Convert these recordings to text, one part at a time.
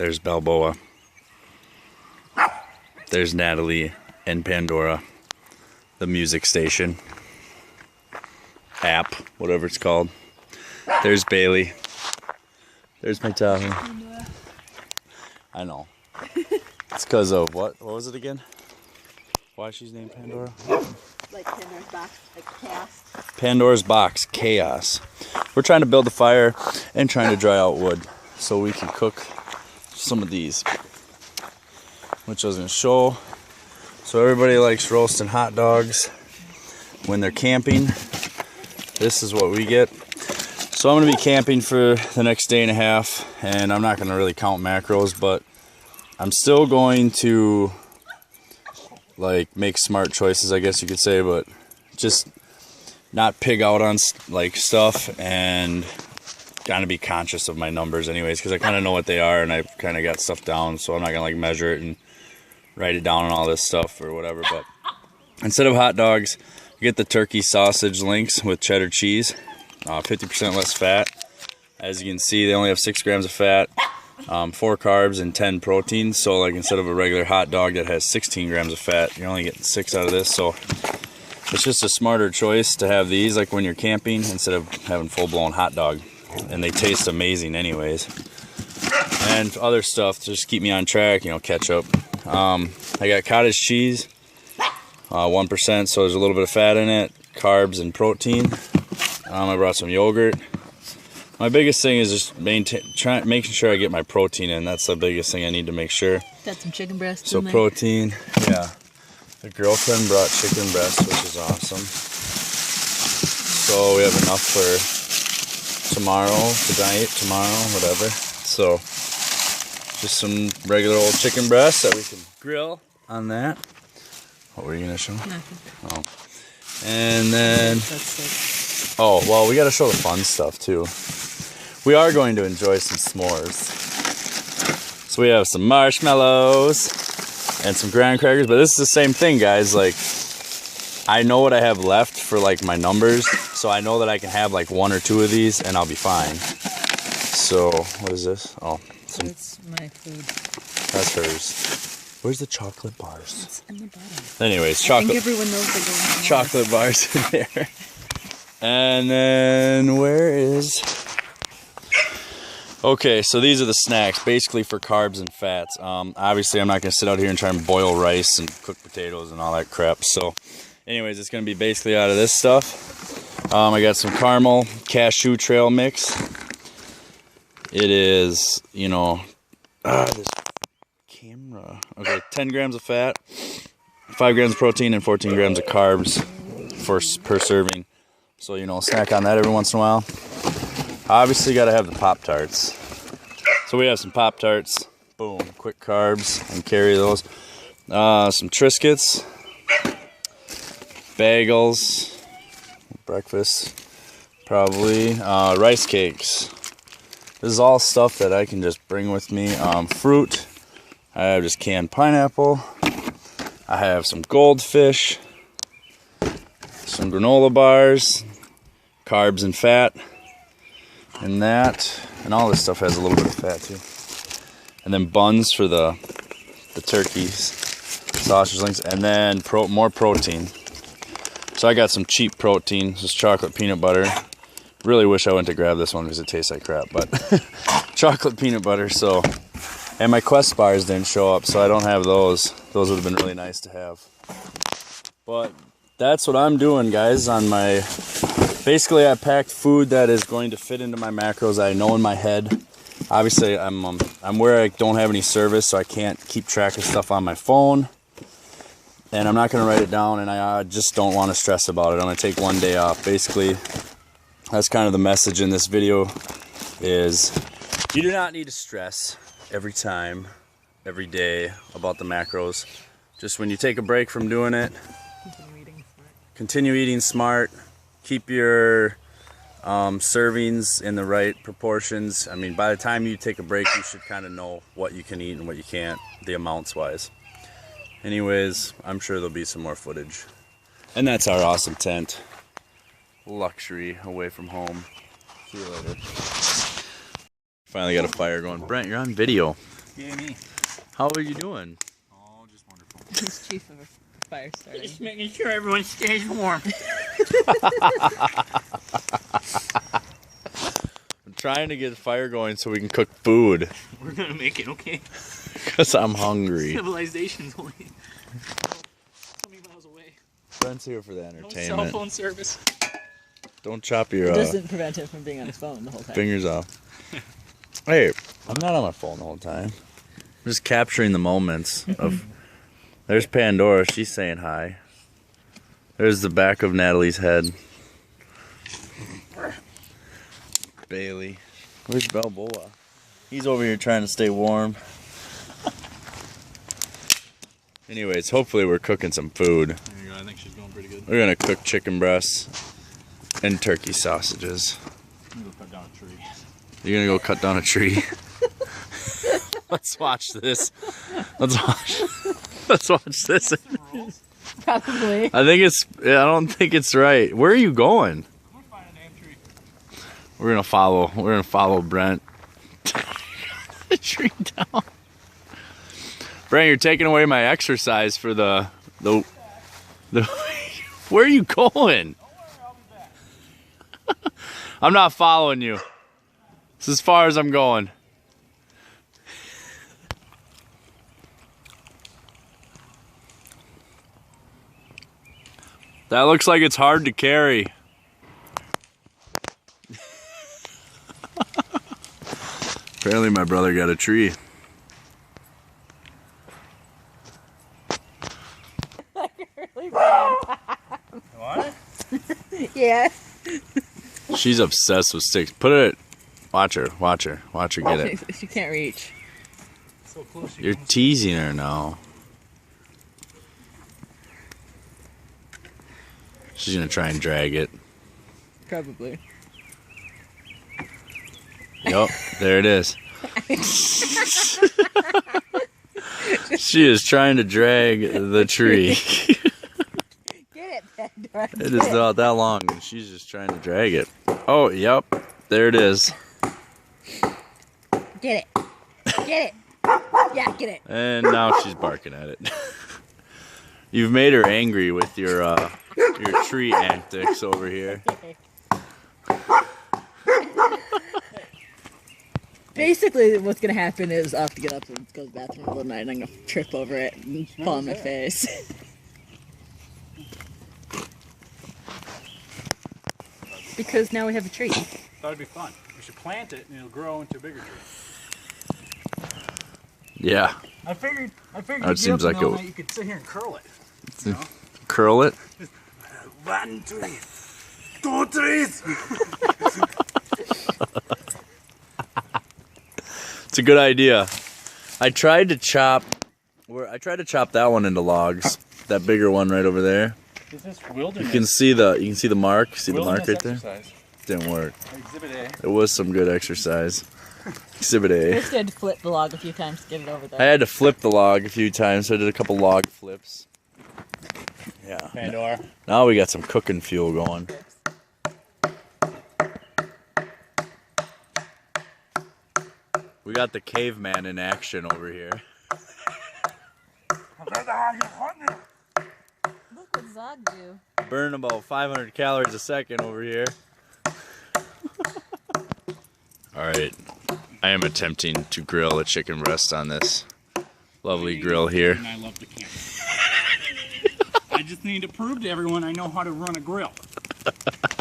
There's Balboa. There's Natalie and Pandora, the music station. App, whatever it's called. There's Bailey. There's my Tahoe. I know. It's because of what? What was it again? Why she's named Pandora? Like Pandora's box, like chaos. Pandora's box, chaos. We're trying to build a fire and trying to dry out wood so we can cook some of these, which I was going to show. So everybody likes roasting hot dogs when they're camping. This is what we get. So I'm going to be camping for the next day and a half, and I'm not going to really count macros, but I'm still going to like make smart choices, I guess you could say, but just not pig out on like stuff, and kind of be conscious of my numbers anyways, because I kind of know what they are and I've kind of got stuff down, so I'm not gonna like measure it and write it down and all this stuff or whatever. But instead of hot dogs, you get the turkey sausage links with cheddar cheese, 50% less fat. As you can see, they only have 6 grams of fat, 4 carbs and 10 protein. So like instead of a regular hot dog that has 16 grams of fat, you're only getting 6 out of this. So it's just a smarter choice to have these like when you're camping instead of having full-blown hot dog. And they taste amazing anyways. And other stuff to just keep me on track, you know, ketchup. I got cottage cheese, 1%, so there's a little bit of fat in it, carbs and protein. I brought some yogurt. My biggest thing is just making sure I get my protein in. That's the biggest thing I need to make sure. Got some chicken breasts. So protein, yeah. The girlfriend brought chicken breasts, which is awesome. So we have enough for tomorrow, tonight, tomorrow, whatever. So just some regular old chicken breasts that we can grill on that. What were you gonna show? Nothing. Oh, and then oh well, we got to show the fun stuff too. We are going to enjoy some s'mores. So we have some marshmallows and some graham crackers, but this is the same thing, guys. Like, I know what I have left for like my numbers, so I know that I can have like 1 or 2 of these and I'll be fine. So what is this? Oh, that's my food. That's hers. Where's the chocolate bars? It's in the bottom. Anyways, I think everyone knows they're going chocolate bars in there. And then where is... Okay, so these are the snacks, basically for carbs and fats. Obviously, I'm not going to sit out here and try and boil rice and cook potatoes and all that crap. So anyways, it's going to be basically out of this stuff. I got some caramel cashew trail mix. It is, you know... this camera. Okay, 10 grams of fat, 5 grams of protein, and 14 grams of carbs per serving. So, you know, snack on that every once in a while. Obviously, got to have the Pop-Tarts. So we have some Pop-Tarts. Boom, quick carbs, and carry those. Some Triscuits, bagels, breakfast, probably. Rice cakes. This is all stuff that I can just bring with me. Fruit. I have just canned pineapple. I have some goldfish, some granola bars, carbs and fat, and that. And all this stuff has a little bit of fat too. And then buns for the turkeys, sausage links, and then more protein. So I got some cheap protein, just chocolate peanut butter. Really wish I went to grab this one because it tastes like crap, but chocolate peanut butter. So. And my Quest bars didn't show up, so I don't have those. Those would have been really nice to have. But that's what I'm doing, guys, on my... Basically, I packed food that is going to fit into my macros. I know in my head. Obviously, I'm where I don't have any service, so I can't keep track of stuff on my phone. And I'm not going to write it down, and I just don't want to stress about it. I'm going to take one day off. Basically, that's kind of the message in this video, is you do not need to stress every time, every day about the macros. Just when you take a break from doing it, continue eating smart, keep your servings in the right proportions. I mean, by the time you take a break, you should kind of know what you can eat and what you can't, the amounts wise. Anyways, I'm sure there'll be some more footage. And that's our awesome tent. Luxury away from home. See you later. Finally got a fire going. Brent, you're on video. Yeah, me. How are you doing? Oh, just wonderful. He's chief of fire starting. Just making sure everyone stays warm. I'm trying to get the fire going so we can cook food. We're gonna make it, okay? Because I'm hungry. Civilization's only 20 miles away. Brent's here for the No cell entertainment. phone service. Don't chop your It doesn't prevent him from being on his phone the whole time. fingers off. Hey, I'm not on my phone the whole time. I'm just capturing the moments of. There's Pandora. She's saying hi. There's the back of Natalie's head. Bailey. Where's Balboa? He's over here trying to stay warm. Anyways, hopefully we're cooking some food. There you go. I think she's going pretty good. We're gonna cook chicken breasts and turkey sausages. I'm gonna go cut down a tree. You're gonna go cut down a tree. Let's watch this. Let's watch this. Probably. I don't think it's right. Where are you going? I'm gonna find a damn tree. We're gonna follow Brent. The tree down. Brent, you're taking away my exercise for the where are you going? I'm not following you. It's as far as I'm going. That looks like it's hard to carry. Apparently my brother got a tree. Really bad. What? Yeah. She's obsessed with sticks. Put it. Watch her get it. She can't reach. So close. You're teasing her now. She's gonna try and drag it. Probably. Yup, there it is. She is trying to drag the tree. Get it, Pandora. It is not that long, and she's just trying to drag it. Oh, yep, there it is. Get it. Get it. Yeah, get it. And now she's barking at it. You've made her angry with your tree antics over here. Basically, what's gonna happen is I'll have to get up and go to the bathroom in the middle of the night, and I'm gonna trip over it and fall on my face. Because now we have a tree. That would be fun. We should plant it and it'll grow into a bigger tree. Yeah, I figured. That seems like it. You could sit here and curl it. curl it. 1 tree, 2 trees. It's a good idea. I tried to chop that one into logs. That bigger one right over there. This is wilderness. You can see the mark. See the mark right there? Exercise. Didn't work. Exhibit A. It was some good exercise. Exhibit A. Just had to flip the log a few times to get it over there. I had to flip the log a few times, so I did a couple log flips. Yeah. Pandora. Now we got some cooking fuel going. We got the caveman in action over here. Look what Zog do. Burning about 500 calories a second over here. Alright, I am attempting to grill a chicken breast on this lovely grill here. And I love the camera. I just need to prove to everyone I know how to run a grill.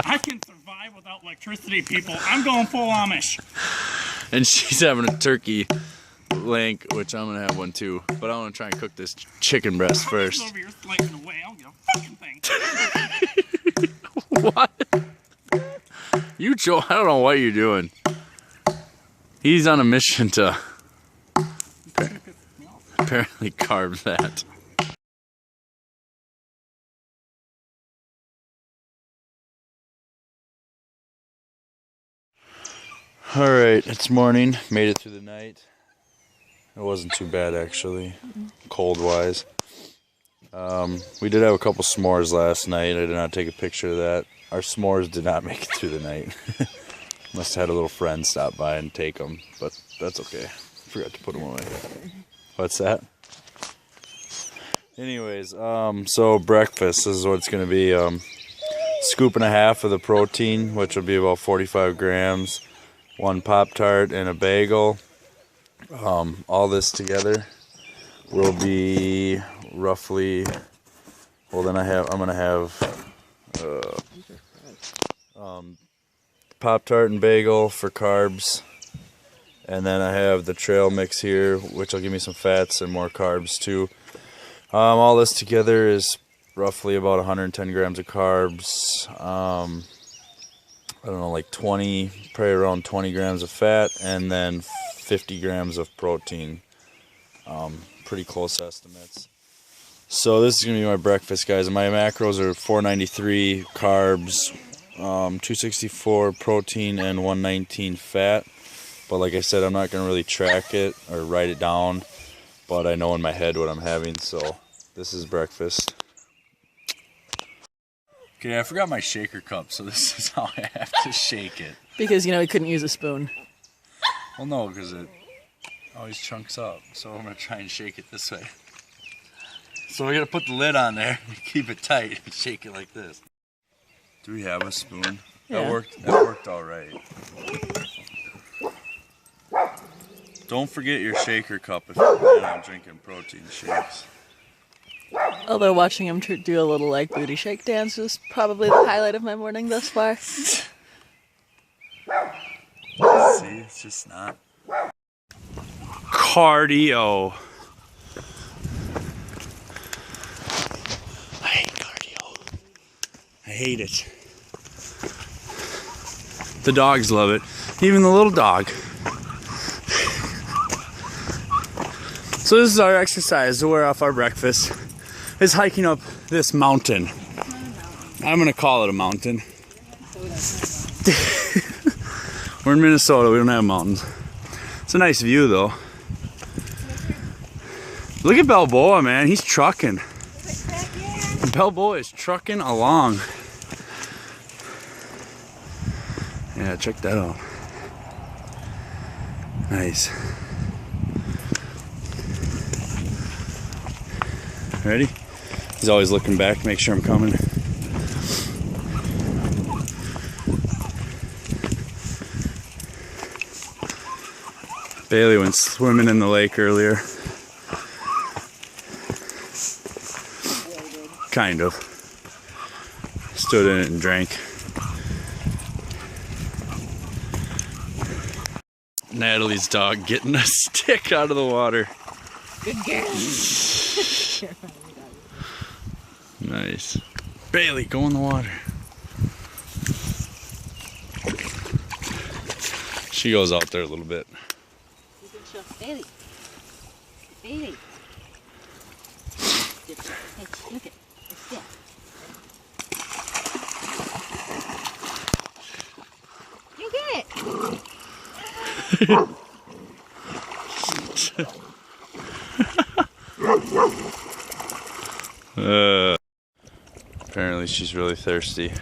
I can survive without electricity, people. I'm going full Amish. And she's having a turkey link, which I'm gonna have one too. But I want to try and cook this chicken breast I'm first. over here slicing away. I don't get a fucking thing. What? You, Joe, I don't know what you're doing. He's on a mission to apparently carve that. Alright, it's morning. Made it through the night. It wasn't too bad, actually, cold-wise. We did have a couple s'mores last night. I did not take a picture of that. Our s'mores did not make it through the night. Must have had a little friend stop by and take them, but that's okay. Forgot to put them away. What's that? Anyways, so breakfast this is what it's gonna be. Scoop and a half of the protein, which will be about 45 grams. 1 Pop-Tart and a bagel. All this together will be roughly. Well, then I'm gonna have Pop-Tart and bagel for carbs, and then I have the trail mix here, which will give me some fats and more carbs too. All this together is roughly about 110 grams of carbs. I don't know, like probably around 20 grams of fat, and then 50 grams of protein. Pretty close estimates. So this is gonna be my breakfast, guys. And my macros are 493 carbs, 264 protein, and 119 fat. But like I said, I'm not gonna really track it or write it down, but I know in my head what I'm having. So this is breakfast. Okay, I forgot my shaker cup, so this is how I have to shake it. Because, you know, he couldn't use a spoon. Well, no, because it always chunks up. So I'm going to try and shake it this way. So we're going to put the lid on there, keep it tight, and shake it like this. Do we have a spoon? Yeah. That worked all right. Don't forget your shaker cup if you're planning on drinking protein shakes. Although watching him do a little like booty shake dance was probably the highlight of my morning thus far. See, it's just not. Cardio. I hate cardio. I hate it. The dogs love it. Even the little dog. So this is our exercise to wear off our breakfast. Is hiking up this mountain. I'm gonna call it a mountain. We're in Minnesota, we don't have mountains. It's a nice view though. Look at Balboa, man, he's trucking. Balboa is trucking along. Yeah, check that out. Nice. Ready? He's always looking back, make sure I'm coming. Bailey went swimming in the lake earlier. Kind of. Stood in it and drank. Natalie's dog getting a stick out of the water. Good girl. Nice. Bailey, go in the water. She goes out there a little bit. You can show Bailey. Bailey. Hey, look at this. You get it. Apparently she's really thirsty.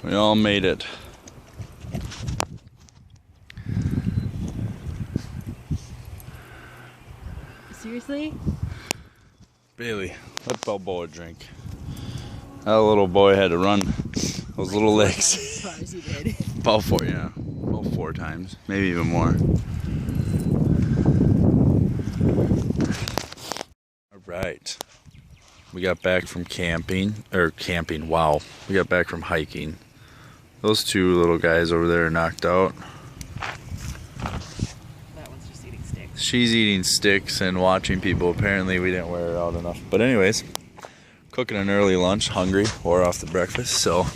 We all made it. Seriously? Bailey, let Balboa drink. That little boy had to run those little legs. As far as he did. About 4 times, maybe even more. Right. We got back from wow. We got back from hiking. Those two little guys over there are knocked out. That one's just eating sticks. She's eating sticks and watching people. Apparently we didn't wear her out enough. But anyways, cooking an early lunch, hungry, wore off the breakfast. So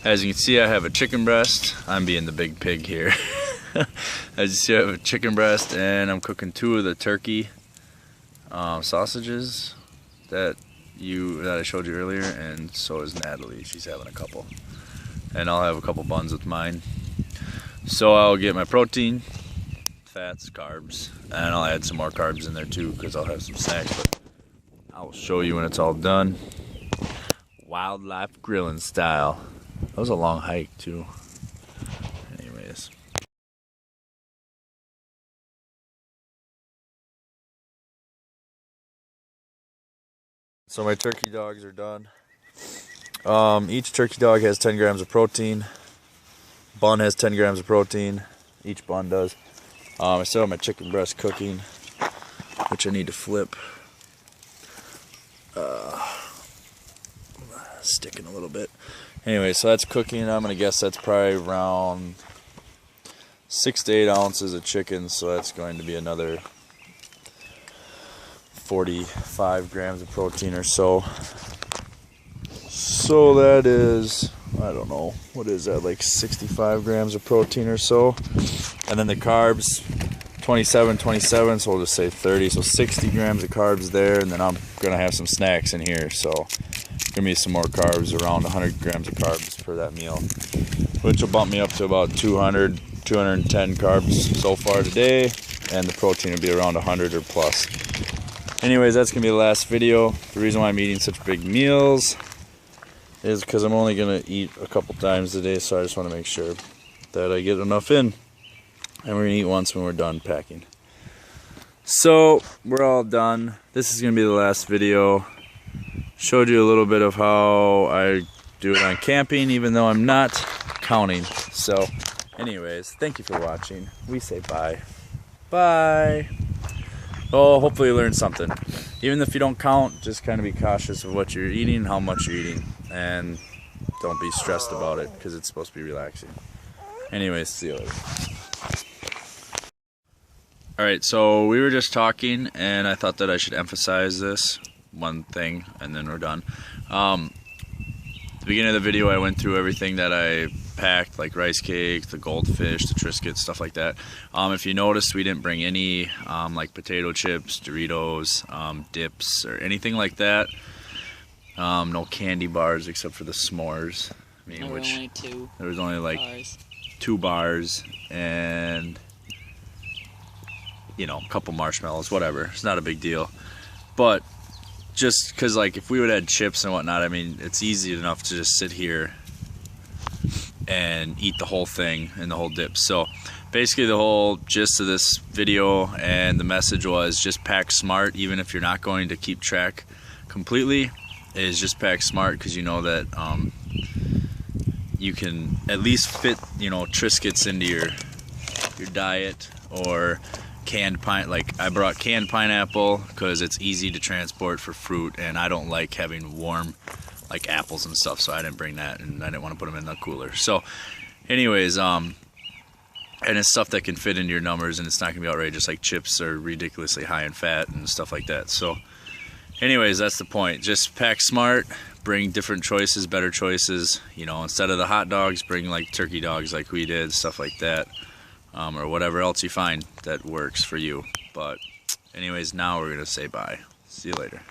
as you can see, I have a chicken breast. I'm being the big pig here. As you see, I have a chicken breast and I'm cooking 2 of the turkey sausages that I showed you earlier, and so is Natalie. She's having a couple, and I'll have a couple buns with mine. So I'll get my protein, fats, carbs, and I'll add some more carbs in there too because I'll have some snacks. But I'll show you when it's all done. Wildlife grilling style. That was a long hike too. Anyways. anyways. So my turkey dogs are done. Each turkey dog has 10 grams of protein. Bun has 10 grams of protein. Each bun does. I still have my chicken breast cooking, which I need to flip. Sticking a little bit. Anyway, so that's cooking. I'm gonna guess that's probably around 6 to 8 ounces of chicken. So that's going to be another 45 grams of protein or so. So that is, I don't know, what is that, like 65 grams of protein or so. And then the carbs, 27, so we'll just say 30. So 60 grams of carbs there, and then I'm gonna have some snacks in here. So gonna be some more carbs, around 100 grams of carbs for that meal, which will bump me up to about 200, 210 carbs so far today, and the protein will be around 100 or plus. Anyways, that's gonna be the last video. The reason why I'm eating such big meals is because I'm only gonna eat a couple times a day, so I just want to make sure that I get enough in. And we're gonna eat once when we're done packing. So we're all done. This is gonna be the last video. Showed you a little bit of how I do it on camping, even though I'm not counting. So anyways, thank you for watching. We say bye. Bye. Oh, hopefully you learned something. Even if you don't count, just kind of be cautious of what you're eating, how much you're eating, and don't be stressed about it because it's supposed to be relaxing. Anyways, see you later. Alright, so we were just talking, and I thought that I should emphasize this one thing, and then we're done. At the beginning of the video, I went through everything that I packed, like rice cake, the goldfish, the Triscuits, stuff like that. If you noticed, we didn't bring any like potato chips, Doritos, dips, or anything like that. No candy bars except for the s'mores. I mean, there was only like 2 bars and, you know, a couple marshmallows, whatever. It's not a big deal. But just because, like, if we would have had chips and whatnot, I mean, it's easy enough to just sit here and eat the whole thing and the whole dip. So basically the whole gist of this video and the message was just pack smart. Even if you're not going to keep track completely, is just pack smart, because you know that you can at least fit, you know, Triscuits into your diet, or canned pine. Like, I brought canned pineapple because it's easy to transport for fruit, and I don't like having warm like apples and stuff, so I didn't bring that, and I didn't want to put them in the cooler. So anyways, and it's stuff that can fit into your numbers, and it's not gonna be outrageous. Like, chips are ridiculously high in fat and stuff like that. So anyways, that's the point. Just pack smart, bring different choices, better choices. You know, instead of the hot dogs, bring like turkey dogs like we did, stuff like that, or whatever else you find that works for you. But anyways, now we're gonna say bye. See you later.